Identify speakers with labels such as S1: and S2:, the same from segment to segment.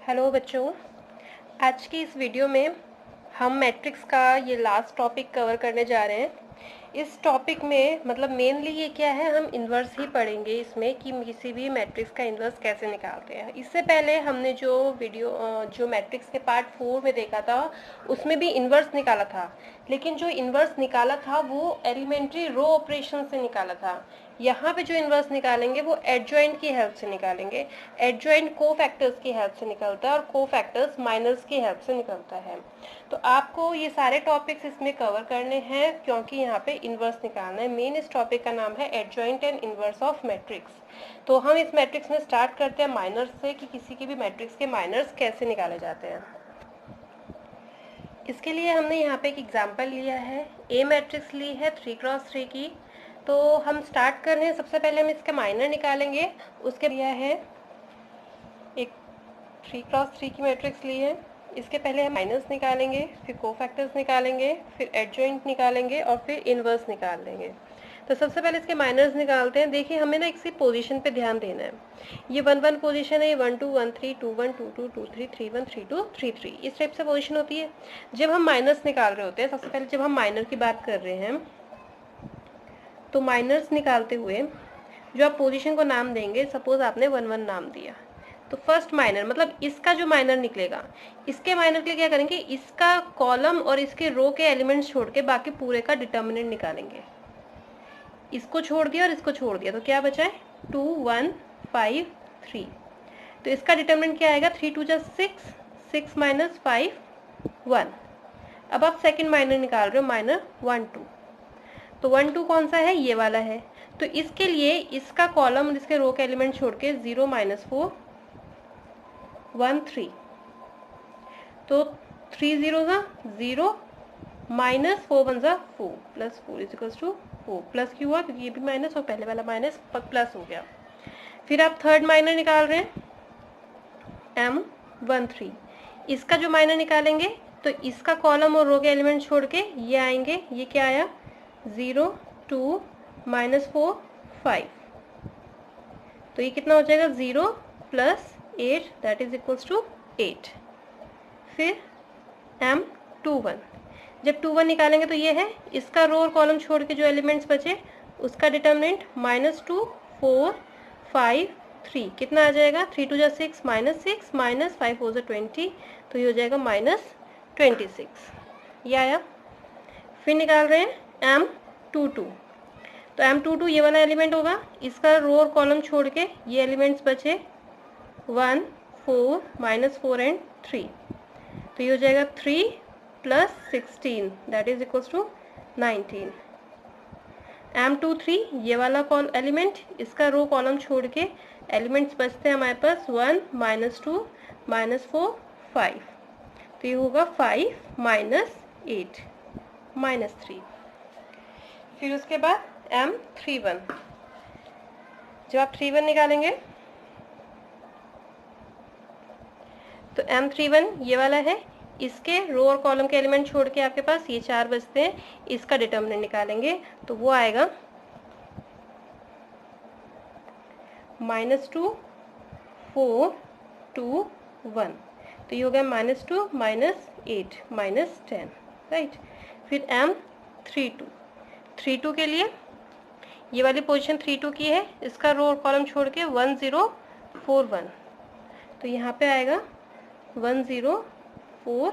S1: Hello बच्चों, आज की इस वीडियो में हम मैट्रिक्स का ये लास्ट टॉपिक कवर करने जा रहे हैं। इस टॉपिक में मतलब मेनली ये क्या है, हम इन्वर्स ही पढ़ेंगे इसमें कि किसी भी मैट्रिक्स का इन्वर्स कैसे निकालते हैं। इससे पहले हमने जो मैट्रिक्स के पार्ट 4 में देखा था उसमें भी इन्वर्स निकाला था, लेकिन जो इन्वर्स निकाला था वो एलिमेंट्री रो ऑपरेशन से निकाला था। यहाँ पे जो इन्वर्स निकालेंगे वो एडजॉइंट की हेल्प से निकालेंगे। एडजॉइंट कोफैक्टर्स की हेल्प से निकलता है और कोफैक्टर्स माइनर्स की हेल्प से निकलता है। तो आपको ये सारे टॉपिक्स इसमें कवर करने हैं क्योंकि यहाँ पे इन्वर्स निकालना है। मेन इस टॉपिक का नाम है adjoint and inverse of matrix. तो हम इस मैट्रिक्स में स्टार्ट करते हैं माइनर्स से कि किसी के भी मैट्रिक्स के माइनर्स कैसे निकाले जाते हैं। इसके लिए हमने यहाँ पे एक एग्जाम्पल लिया है, ए मैट्रिक्स ली है 3x3 की। तो हम स्टार्ट कर रहे हैं, सबसे पहले हम इसका माइनर निकालेंगे। उसके लिया है एक 3x3 की मैट्रिक्स ली है, इसके पहले हम माइनस निकालेंगे, फिर कोफैक्टर्स निकालेंगे, फिर एडजॉइंट निकालेंगे और फिर इन्वर्स निकाल लेंगे। तो सबसे पहले इसके माइनर्स निकालते हैं। देखिए हमें ना इसकी पोजीशन पे ध्यान देना है। ये 1 1 पोजीशन है, ये 1 2 1 3 2 1 2 2 2 3 3 1 3 2 3 3 इस टाइप से पोजीशन होती है जब हम माइनस निकाल रहे होते हैं। सबसे पहले जब हम माइनर की बात कर रहे हैं तो माइनर्स निकालते हुए जो आप पोजीशन को नाम देंगे, सपोज आपने 1 1 नाम दिया, तो फर्स्ट माइनर मतलब इसका जो माइनर निकलेगा, इसके माइनर के लिए क्या करेंगे, इसका कॉलम और इसके रो के एलिमेंट्स छोड़ के बाकी पूरे का डिटर्मिनेंट निकालेंगे। इसको छोड़ दिया और इसको छोड़ दिया तो क्या बचा है 2 1 5 3। तो इसका डिटर्मिनेंट क्या आएगा 3 2 जा 6, 6 माइनस 5 1। अब आप सेकंड माइनर निकाल रहे हो, माइनर 1 2। तो 1 2 कौन सा है, ये वाला है। तो इसके लिए इसका कॉलम और इसके रो के एलिमेंट छोड़ के 0 माइनस 4 1 3। तो 3 0 जा 0 माइनस 4 1 जा 4 plus 4 is equals to 4। Plus क्यों हुआ, क्योंकि ये भी माइनस और पहले वाला माइनस प्लस हो गया। फिर आप थर्ड माइनर निकाल रहे हैं M13। इसका जो माइनर निकालेंगे तो इसका कॉलम और रो के एलिमेंट छोड़ के ये आएंगे, ये क्या आया 0 2 माइनस 4 5। तो ये कितना हो जाएगा 0 plus 8 that is equals to 8। फिर M21, जब 2 1 निकालेंगे तो ये है, इसका रो और कॉलम छोड़ के जो एलिमेंट्स बचे उसका डिटर्मिनेंट -2 4 5 3 कितना आ जाएगा 3 2 जा 6 माइनस 6 माइनस 5 4 जा 20। तो ये हो जाएगा -26, ये आया। फिर निकाल रहे हैं M22। तो M22 ये वाला एलिमेंट होगा, इसका रो और कॉलम छोड़ के ये एलिमेंट्स बचे 1 4 -4 एंड 3। तो ये हो जाएगा 3 plus 16 that is equals to 19। M23 ये वाला एलिमेंट, इसका रो कॉलम छोड़ के एलिमेंट्स बचते हैं हमारे पास 1 -2 -4 5। तो ये होगा 5 -8 -3। फिर उसके बाद M31, जब आप 3 1 निकालेंगे तो M31 ये वाला है, इसके रो और कॉलम के एलिमेंट छोड़ के आपके पास ये 4 बचते हैं, इसका डिटर्मिनेंट निकालेंगे तो वो आएगा -2 4 2 1। तो ये हो गया -2 -8 -10 राइट। फिर M32, 32 के लिए ये वाली पोजीशन 32 की है, इसका रो और कॉलम छोड़ के 1 0 4 1। तो यहाँ पे आएगा 1 0 4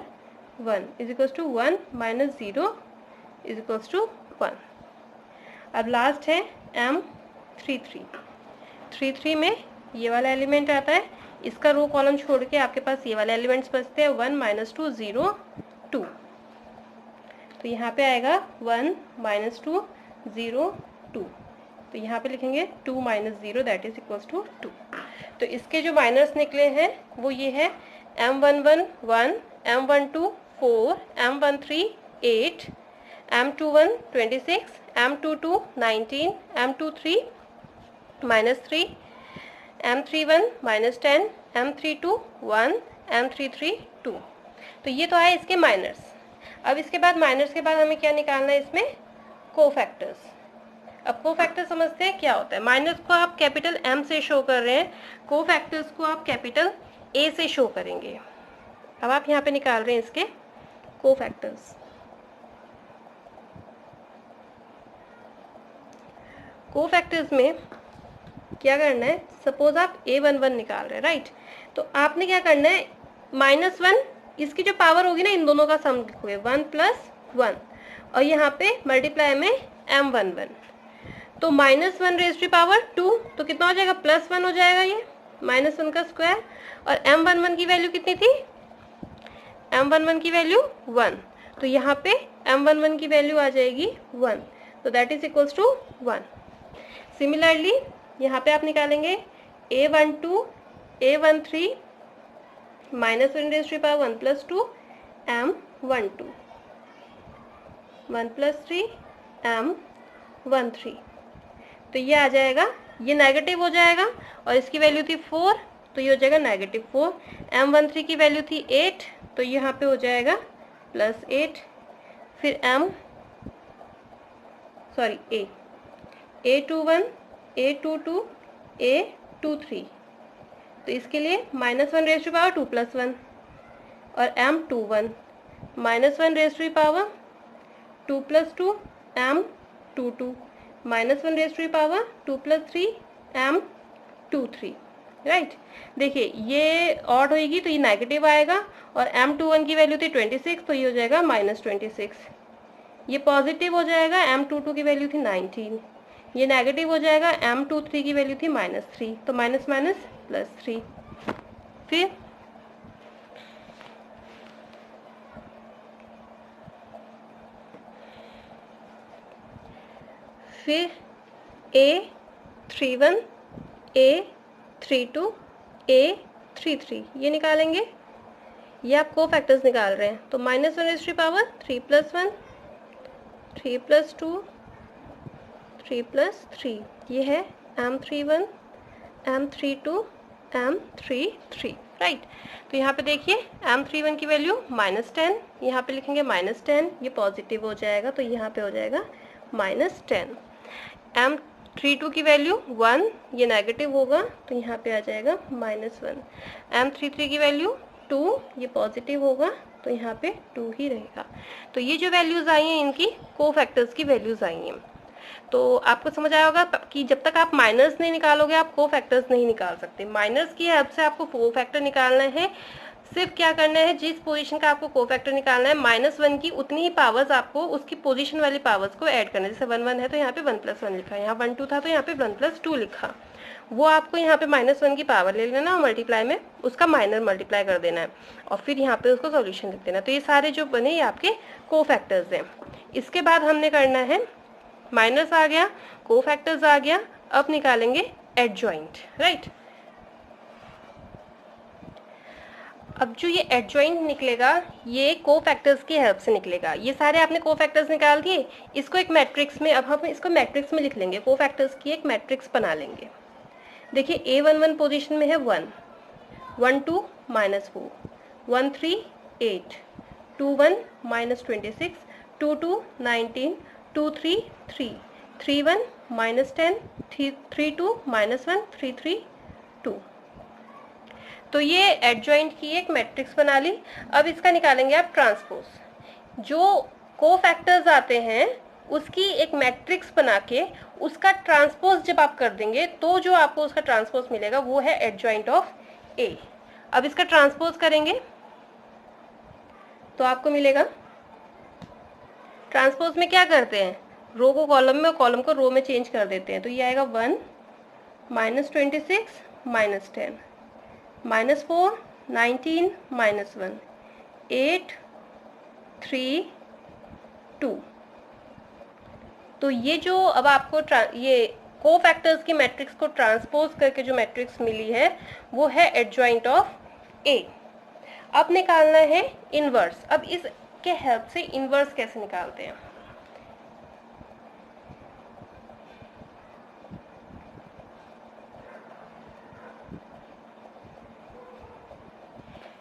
S1: 1 is equals to 1 minus 0 is equals to 1। अब लास्ट है M33। 33 में ये वाला एलिमेंट आता है, इसका रो कॉलम छोड़ के आपके पास ये वाले एलिमेंट्स बचते हैं 1 -2 0 2। तो यहाँ पे आएगा 1 -2 0 2। तो यहाँ पे लिखेंगे 2 - 0 दैट इज इक्वल्स टू 2। तो इसके जो माइनर्स निकले हैं वो ये है M11 1 M12 4 M13 8 M21 26 M22 19 M23 -3 M31 -10 M32 1 M33 2। तो ये तो है इसके माइनर्स। अब इसके बाद माइनर्स के बाद हमें क्या निकालना है, इसमें कोफैक्टर्स। अब कोफैक्टर समझते हैं क्या होता है। माइनस को आप कैपिटल M से शो कर रहे हैं, कोफैक्टर्स को आप कैपिटल ए से शो करेंगे। अब आप यहाँ पे निकाल रहे हैं इसके कोफैक्टर्स। कोफैक्टर्स में क्या करना है, सपोज आप A11 निकाल रहे हैं, राइट, तो आपने क्या करना है, -1 इसकी जो पावर होगी ना इन दोनों का सम लिखोगे 1 + 1 और यहाँ पे मल्टीप्लाई में M11, तो -1⁻², तो कितना हो जाएगा, +1 हो जाएगा, ये -1 का स्क्वायर, और M11 की वैल्यू कितनी थी, M11 की वैल्यू 1, तो यहाँ पे M11 की वैल्यू आ जाएगी 1, तो that is equals to 1। Similarly यहाँ पे आप निकालेंगे A12 A13 -1⁻1 + 2 M12 1 + 3 M13, तो ये आ जाएगा, ये नेगेटिव हो जाएगा और इसकी वैल्यू थी 4, तो ये हो जाएगा -4। M13 की वैल्यू थी 8, तो यहाँ पे हो जाएगा +8, फिर A21 A22 A23, तो इसके लिए -1⁻² 2 + 1 और M21 -1⁻² 2 + 2 M22 -1⁻² 2 + 3 M23, राइट। देखिए ये ऑड होगी तो ये नेगेटिव आएगा और M21 की वैल्यू थी 26, तो ये हो जाएगा -26, ये पॉजिटिव हो जाएगा, M22 की वैल्यू थी 19, ये नेगेटिव हो जाएगा, M23 की वैल्यू थी -3, तो माइनस माइनस +3। फिर A31 A32 A33 ये निकालेंगे, ये आप कोफैक्टर्स निकाल रहे हैं, तो -1⁻³ 3 + 1 3 + 2 3 + 3, ये है M31 M32 M33, राइट। तो यहाँ पे देखिए M31 की वैल्यू -10, यहाँ पे लिखेंगे -10, ये पॉजिटिव हो जाएगा, तो यहाँ पे हो जाएगा -10। M32 की वैल्यू 1, ये नेगेटिव होगा, तो यहाँ पे आ जाएगा -1। M33 की वैल्यू 2, ये पॉजिटिव होगा, तो यहाँ पे 2 ही रहेगा। तो ये जो वैल्यूज़ आई हैं इनकी कोफैक्टर्स की वैल्यूज़ आई हैं। तो आपको समझ आया होगा कि जब तक आप माइनस नहीं निकालोगे आप कोफैक्टर्स नहीं निकाल सकते। माइनस की हेल्प से आपको कोफैक्टर निकालना है। सिर्फ क्या करना है, जिस पोजीशन का आपको कोफैक्टर निकालना है -1 की उतनी ही पावर्स आपको उसकी पोजीशन वाली पावर्स को ऐड करना है। जैसे 1 1 है तो यहाँ पे 1 + 1 लिखा, यहाँ 1 2 था तो यहाँ पे 1 + 2 लिखा, वो आपको यहाँ पे -1 की पावर ले लेना और मल्टीप्लाई में उसका माइनर मल्टीप्लाई कर देना है और फिर यहाँ पे उसको सॉल्यूशन लिख देना। तो ये सारे जो बने ये आपके कोफैक्टर्स हैं। इसके बाद हमने करना है, माइनस आ गया, कोफैक्टर्स आ गया, अब निकालेंगे एडजॉइंट, राइट। अब जो ये एडजॉइंट निकलेगा ये कोफैक्टर्स की हेल्प से निकलेगा। ये सारे आपने कोफैक्टर्स निकाल दिए, इसको एक मैट्रिक्स में, अब हम इसको मैट्रिक्स में लिख लेंगे, कोफैक्टर्स की एक मैट्रिक्स बना लेंगे। देखिए A11 पोजीशन में है 1 1 2 -4 1 3 8 2 1 -26 2 2 19 2 3 3 3 1 -10 3 2 -1 3 3 2। तो ये एडजॉइंट की एक मैट्रिक्स बना ली। अब इसका निकालेंगे आप ट्रांसपोज। जो कोफैक्टर्स आते हैं उसकी एक मैट्रिक्स बना के उसका ट्रांसपोज जब आप कर देंगे तो जो आपको उसका ट्रांसपोज मिलेगा वो है एडजॉइंट ऑफ ए। अब इसका ट्रांसपोज करेंगे तो आपको मिलेगा, ट्रांसपोज में क्या करते हैं, रो को कॉलम में और कॉलम को रो में चेंज कर देते हैं। तो ये आएगा 1 -26 -10 -4 19 -1 8 3 2। तो ये जो अब आपको ये कोफैक्टर्स की मैट्रिक्स को ट्रांसपोज करके जो मैट्रिक्स मिली है वो है एडजॉइंट ऑफ ए। अब निकालना है इनवर्स। अब इसके हेल्प से इनवर्स कैसे निकालते हैं,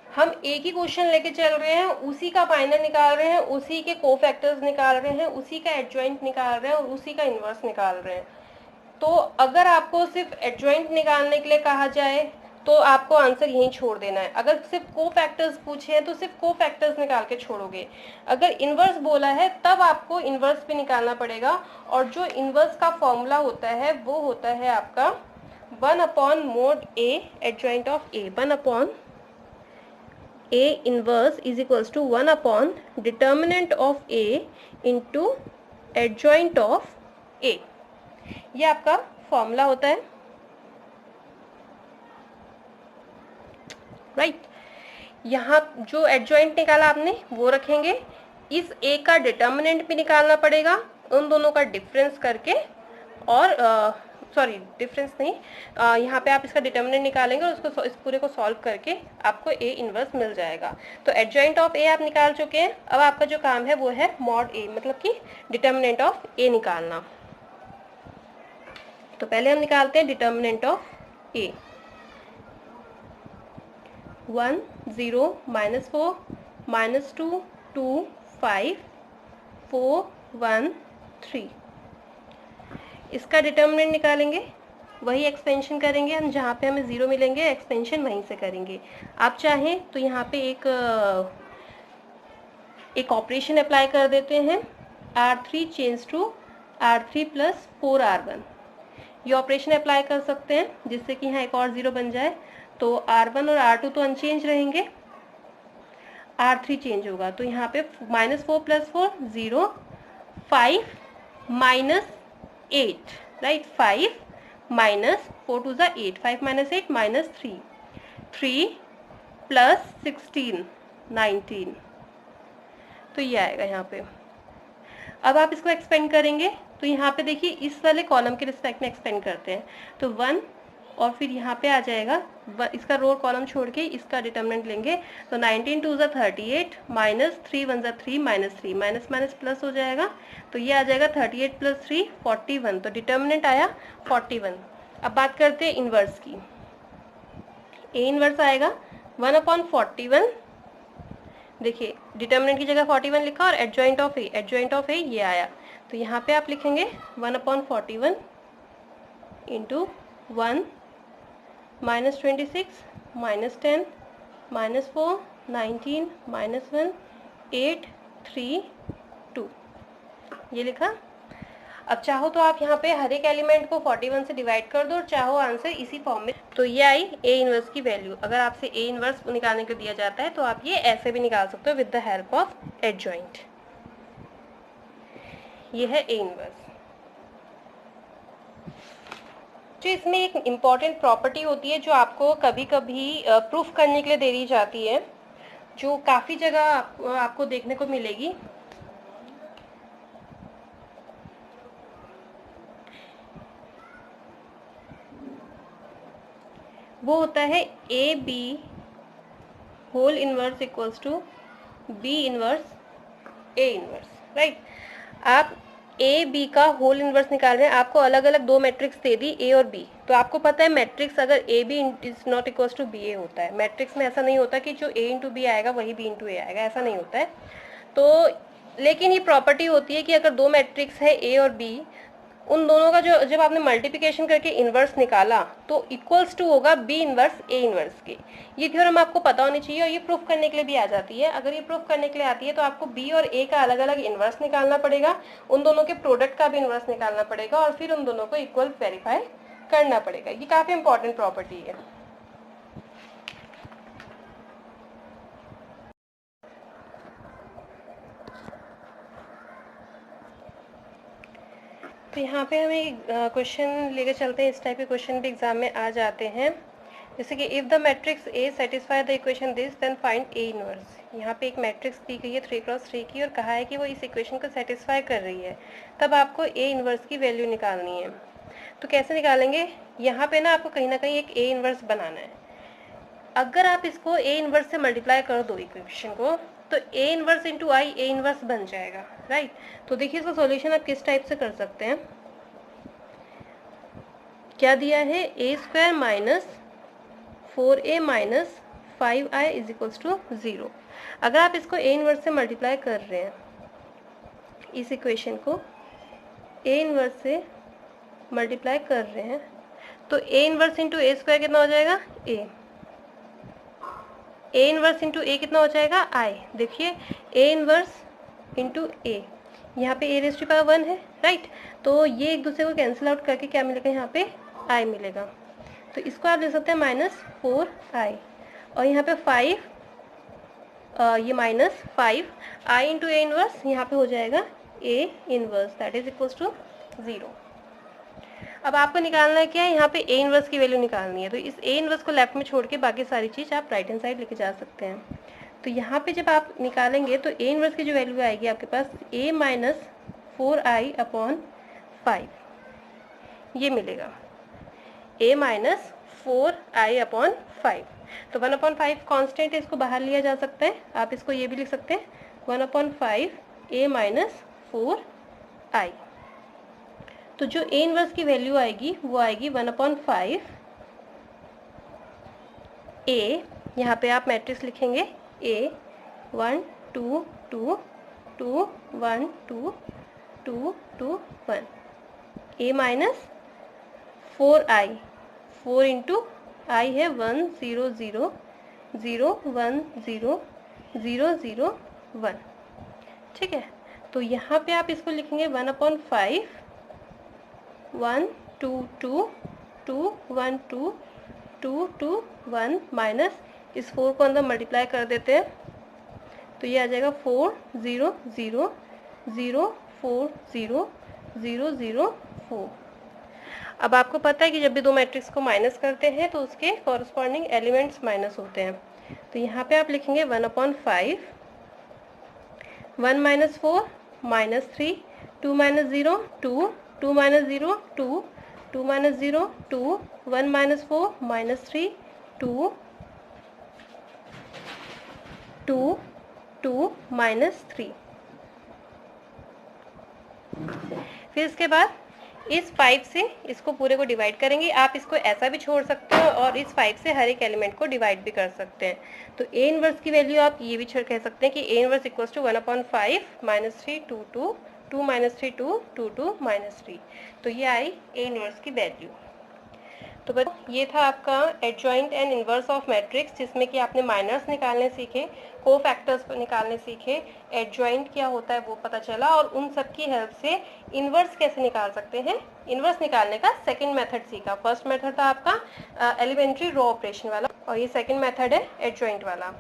S1: हम एक ही क्वेश्चन लेके चल रहे हैं, उसी का फाइनल निकाल रहे हैं, उसी के कोफैक्टर्स निकाल रहे हैं, उसी का एडजॉइंट निकाल रहे हैं और उसी का इनवर्स निकाल रहे हैं। तो अगर आपको सिर्फ एडजॉइंट निकालने के लिए कहा जाए तो आपको आंसर यहीं छोड़ देना है। अगर सिर्फ को फैक्टर्स पूछे हैं तो सिर्फ को फैक्टर्स निकाल के छोड़ोगे। अगर इनवर्स बोला है तब आपको इनवर्स भी निकालना पड़ेगा, और जो इनवर्स का फॉर्मूला होता है वो होता है आपका 1/mod A adjoint of A। 1/A inverse is equals to determinant of A into adjoint of A। ये आपका फॉर्मूला होता है, राइट। यहाँ जो एडजॉइंट निकाला आपने वो रखेंगे, इस ए का डिटर्मिनेंट भी निकालना पड़ेगा उन दोनों का डिफरेंस करके, और सॉरी डिफरेंस नहीं, यहाँ पे आप इसका डिटर्मिनेंट निकालेंगे और उसको इस पूरे को सॉल्व करके आपको ए इनवर्स मिल जाएगा। तो एडजॉइंट ऑफ ए आप निकाल चुके हैं, अब आपका जो काम है वो है मॉड ए, मतलब कि डिटर्मिनेंट ऑफ ए निकालना। तो पहले हम निकालते हैं डिटर्मिनेंट ऑफ ए। 1 0 -4 -2 2 5 4 1 3। इसका डिटर्मिनेंट निकालेंगे, वही एक्सपेंशन करेंगे हम, जहाँ पे हमें 0 मिलेंगे एक्सपेंशन वहीं से करेंगे। आप चाहें तो यहाँ पे एक ऑपरेशन अप्लाई कर देते हैं, R3 change to R3 + 4R1। ये ऑपरेशन अप्लाई कर सकते हैं जिससे कि यहाँ एक और 0 बन जाए। तो R1 और R2 तो अनचेंज रहेंगे, R3 चेंज होगा। तो यहाँ पे -4 + 4 0, 5 - 8, राइट। 5 - 4 2 8, 5 - 8 -3, 3 + 16 19। तो ये आएगा यहाँ पे। अब आप इसको एक्सपेंड करेंगे तो यहाँ पे देखिए इस वाले कॉलम के रिस्पेक्ट में एक्सपेंड करते हैं, तो 1, और फिर यहाँ पे आ जाएगा इसका रो कॉलम छोड़ के इसका डिटर्मिनेंट लेंगे। तो 19 2 38 -3 1 3 -3, माइनस माइनस प्लस हो जाएगा। तो ये आ जाएगा 38 + 3 41। तो डिटर्मिनेंट आया 41। अब बात करते हैं इनवर्स की। ए इनवर्स आएगा 1/41। देखिए डिटर्मिनेंट की जगह 41 लिखा और एडजॉइंट ऑफ ए ये आया। तो यहाँ पे आप लिखेंगे 1/41 इंटू 1 -26 -10 -4 19 -1 8 3 2, ये लिखा। अब चाहो तो आप यहाँ पे हर एक एलिमेंट को 41 से डिवाइड कर दो और चाहो आंसर इसी फॉर्म में। तो ये आई ए इनवर्स की वैल्यू। अगर आपसे ए इनवर्स निकालने को दिया जाता है तो आप ये ऐसे भी निकाल सकते हो with the help of adjoint. ये है ए इनवर्स। जो इसमें एक इम्पॉर्टेंट प्रॉपर्टी होती है जो आपको कभी कभी प्रूफ करने के लिए दे दी जाती है, जो काफ़ी जगह आपको देखने को मिलेगी। वो होता है A B whole inverse equals to B inverse A inverse, right. आप ए बी का होल इनवर्स निकाल रहे हैं, आपको अलग अलग दो मैट्रिक्स दे दी ए और बी। तो आपको पता है मैट्रिक्स अगर A B is not equals to B A होता है। मैट्रिक्स में ऐसा नहीं होता कि जो ए इंटू बी आएगा वही बी इंटू ए आएगा, ऐसा नहीं होता है। तो लेकिन ये प्रॉपर्टी होती है कि अगर दो मैट्रिक्स है ए और बी, उन दोनों का जो जब आपने मल्टीप्लिकेशन करके इन्वर्स निकाला तो इक्वल्स टू होगा बी इन्वर्स ए इन्वर्स के। ये थ्योरम आपको पता होनी चाहिए और ये प्रूफ करने के लिए भी आ जाती है। अगर ये प्रूफ करने के लिए आती है तो आपको बी और ए का अलग अलग इन्वर्स निकालना पड़ेगा, उन दोनों के प्रोडक्ट का भी इन्वर्स निकालना पड़ेगा और फिर उन दोनों को इक्वल वेरीफाई करना पड़ेगा। ये काफ़ी इंपॉर्टेंट प्रॉपर्टी है। तो यहाँ पे हमें क्वेश्चन लेकर चलते हैं। इस टाइप के क्वेश्चन भी एग्जाम में आ जाते हैं, जैसे कि if the matrix A satisfy the equation this then find A inverse. यहाँ पे एक मैट्रिक्स दी गई है 3x3 की और कहा है कि वो इस इक्वेशन को सेटिस्फाई कर रही है, तब आपको ए इनवर्स की वैल्यू निकालनी है। तो कैसे निकालेंगे? यहाँ पे ना आपको कहीं ना कहीं एक ए इनवर्स बनाना है। अगर आप इसको ए इनवर्स से मल्टीप्लाई कर दो इक्वेशन को तो A inverse into I A inverse बन जाएगा, राइट। तो देखिए इसका सॉल्यूशन आप किस टाइप से कर सकते हैं। क्या दिया है? a² - 4a - 5i = 0। अगर आप इसको ए इनवर्स से मल्टीप्लाई कर रहे हैं, इस इक्वेशन को ए इनवर्स से मल्टीप्लाई कर रहे हैं, तो A inverse into A square कितना हो जाएगा, ए इनवर्स इंटू ए कितना हो जाएगा, आई। देखिए ए इनवर्स इंटू ए, यहाँ पे ए रेज़ टू पावर 1 है, राइट। तो ये एक दूसरे को कैंसिल आउट करके क्या मिलेगा, यहाँ पे आई मिलेगा। तो इसको आप ले सकते हैं -4i, और यहाँ पे 5, ये -5 आई इंटू ए इनवर्स, यहाँ पे हो जाएगा A inverse, that is equals to 0। अब आपको निकालना है क्या है, यहाँ पे ए इनवर्स की वैल्यू निकालनी है। तो इस ए इनवर्स को लेफ्ट में छोड़ के बाकी सारी चीज़ आप राइट हैंड साइड लेके जा सकते हैं। तो यहाँ पे जब आप निकालेंगे तो ए इनवर्स की जो वैल्यू आएगी आपके पास a - 4i अपॉन 5, ये मिलेगा a - 4i अपॉन 5। तो 1/5 कांस्टेंट है, इसको बाहर लिया जा सकता है। आप इसको ये भी लिख सकते हैं 1/5 a - 4i। तो जो a इनवर्स की वैल्यू आएगी वो आएगी 1/5 a, यहाँ पे आप मैट्रिक्स लिखेंगे a 1 2 2 2 1 2 2 2 1, a - 4i, 4 इंटू आई है 1 0 0 0 1 0 0 0 1, ठीक है। तो यहाँ पे आप इसको लिखेंगे 1/5 1 2 2 2 1 2 2 2 1 माइनस इस 4 को अंदर मल्टीप्लाई कर देते हैं, तो ये आ जाएगा 4 0 0 0 4 0 0 0 4। अब आपको पता है कि जब भी दो मैट्रिक्स को माइनस करते हैं तो उसके कॉरस्पॉन्डिंग एलिमेंट्स माइनस होते हैं। तो यहाँ पे आप लिखेंगे 1/5 1 - 4 -3 2 - 0 2 2 - 0 2 2 - 0 2 1 - 4 -3 2 2 2 -3। फिर इसके बाद इस 5 से इसको पूरे को डिवाइड करेंगे। आप इसको ऐसा भी छोड़ सकते हो और इस 5 से हर एक एलिमेंट को डिवाइड भी कर सकते हैं। तो ए इनवर्स की वैल्यू आप ये भी कह सकते हैं कि ए इनवर्स इक्वल्स टू 1/5 -3 2 2 2 -3 2 2 2 -3। तो ये आई ए इनवर्स की वैल्यू। तो बस ये था आपका adjoint and inverse of matrix, जिसमें कि आपने माइनर्स निकालने सीखे, कोफैक्टर्स निकालने सीखे, एडजॉइंट क्या होता है वो पता चला, और उन सब की हेल्प से इन्वर्स कैसे निकाल सकते हैं, इन्वर्स निकालने का सेकंड मेथड सीखा। फर्स्ट मेथड था आपका एलिमेंट्री रो ऑपरेशन वाला, और ये सेकंड मेथड है एडजॉइंट वाला।